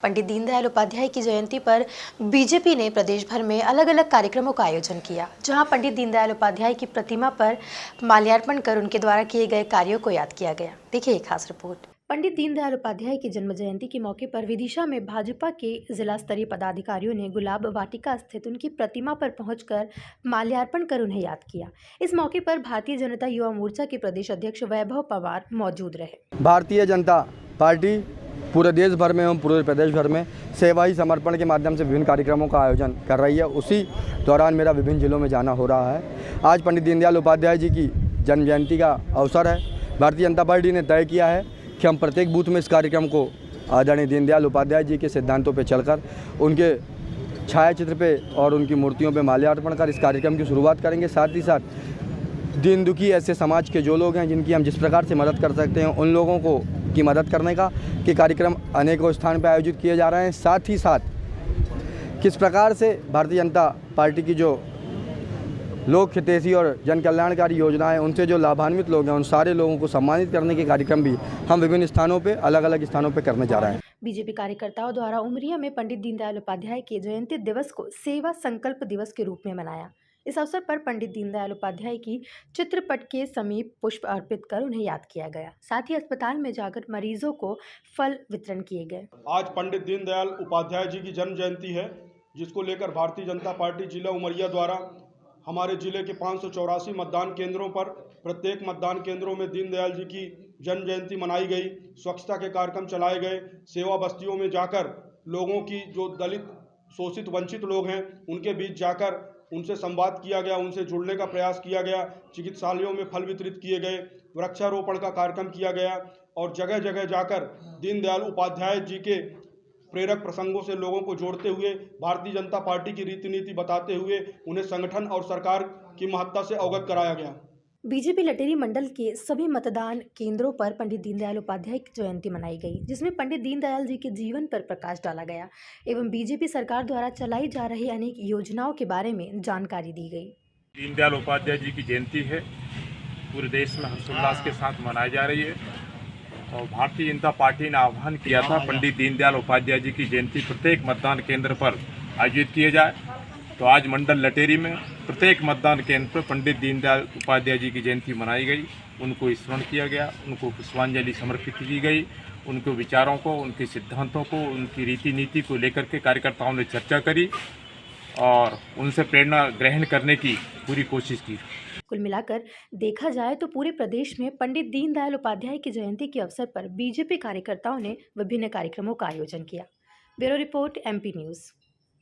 पंडित दीनदयाल उपाध्याय की जयंती पर बीजेपी ने प्रदेश भर में अलग अलग कार्यक्रमों का आयोजन किया, जहां पंडित दीनदयाल उपाध्याय की प्रतिमा पर माल्यार्पण कर उनके द्वारा किए गए कार्यों को याद किया गया। देखिए एक खास रिपोर्ट। पंडित दीनदयाल उपाध्याय की जन्म जयंती के मौके पर विदिशा में भाजपा के जिला स्तरीय पदाधिकारियों ने गुलाब वाटिका स्थित उनकी प्रतिमा पर पहुंचकर माल्यार्पण कर उन्हें याद किया। इस मौके पर भारतीय जनता युवा मोर्चा के प्रदेश अध्यक्ष वैभव पवार मौजूद रहे। भारतीय जनता पार्टी पूरे देश भर में एवं पूरे प्रदेश भर में सेवा ही समर्पण के माध्यम से विभिन्न कार्यक्रमों का आयोजन कर रही है। उसी दौरान मेरा विभिन्न जिलों में जाना हो रहा है। आज पंडित दीनदयाल उपाध्याय जी की जन्म जयंती का अवसर है। भारतीय जनता पार्टी ने तय किया है कि हम प्रत्येक बूथ में इस कार्यक्रम को आदरणीय दीनदयाल उपाध्याय जी के सिद्धांतों पर चलकर उनके छायाचित्र पे और उनकी मूर्तियों पे माल्यार्पण कर इस कार्यक्रम की शुरुआत करेंगे। साथ ही साथ दीन दुखी ऐसे समाज के जो लोग हैं जिनकी हम जिस प्रकार से मदद कर सकते हैं उन लोगों को की मदद करने का के कार्यक्रम अनेकों स्थान पर आयोजित किए जा रहे हैं। साथ ही साथ किस प्रकार से भारतीय जनता पार्टी की जो लोक हितैषी और जन कल्याणकारी योजनाएं उनसे जो लाभान्वित लोग हैं उन सारे लोगों को सम्मानित करने के कार्यक्रम भी हम विभिन्न स्थानों पे अलग अलग स्थानों पे करने जा रहे हैं। बीजेपी कार्यकर्ताओं द्वारा उमरिया में पंडित दीनदयाल उपाध्याय के जयंती दिवस को सेवा संकल्प दिवस के रूप में मनाया। इस अवसर पर पंडित दीनदयाल उपाध्याय की चित्रपट के समीप पुष्प अर्पित कर उन्हें याद किया गया। साथ ही अस्पताल में जाकर मरीजों को फल वितरण किए गए। आज पंडित दीनदयाल उपाध्याय जी की जन्म जयंती है, जिसको लेकर भारतीय जनता पार्टी जिला उमरिया द्वारा हमारे जिले के 584 मतदान केंद्रों पर प्रत्येक मतदान केंद्रों में दीनदयाल जी की जन्म जयंती मनाई गई। स्वच्छता के कार्यक्रम चलाए गए। सेवा बस्तियों में जाकर लोगों की जो दलित शोषित वंचित लोग हैं उनके बीच जाकर उनसे संवाद किया गया, उनसे जुड़ने का प्रयास किया गया। चिकित्सालयों में फल वितरित किए गए, वृक्षारोपण का कार्यक्रम किया गया और जगह जगह जाकर दीनदयाल उपाध्याय जी के प्रेरक प्रसंगों से लोगों को जोड़ते हुए भारतीय जनता पार्टी की रीति नीति बताते हुए उन्हें संगठन और सरकार की महत्ता से अवगत कराया गया। बीजेपी लटेरी मंडल के सभी मतदान केंद्रों पर पंडित दीनदयाल उपाध्याय की जयंती मनाई गई, जिसमें पंडित दीनदयाल जी के जीवन पर प्रकाश डाला गया एवं बीजेपी सरकार द्वारा चलाई जा रही अनेक योजनाओं के बारे में जानकारी दी गई। दीनदयाल उपाध्याय जी की जयंती है, पूरे देश में हर्षोल्लास के साथ मनाई जा रही है और भारतीय जनता पार्टी ने आह्वान किया था पंडित दीनदयाल उपाध्याय जी की जयंती प्रत्येक मतदान केंद्र पर आयोजित किए जाए। तो आज मंडल लटेरी में प्रत्येक मतदान केंद्र पर पंडित दीनदयाल उपाध्याय जी की जयंती मनाई गई। उनको स्मरण किया गया, उनको पुष्पांजलि समर्पित की गई। उनके विचारों को, उनके सिद्धांतों को, उनकी रीति नीति को लेकर के कार्यकर्ताओं ने चर्चा करी और उनसे प्रेरणा ग्रहण करने की पूरी कोशिश की। कुल मिलाकर देखा जाए तो पूरे प्रदेश में पंडित दीनदयाल उपाध्याय की जयंती के अवसर पर बीजेपी कार्यकर्ताओं ने विभिन्न कार्यक्रमों का आयोजन किया। Bureau report, MP news.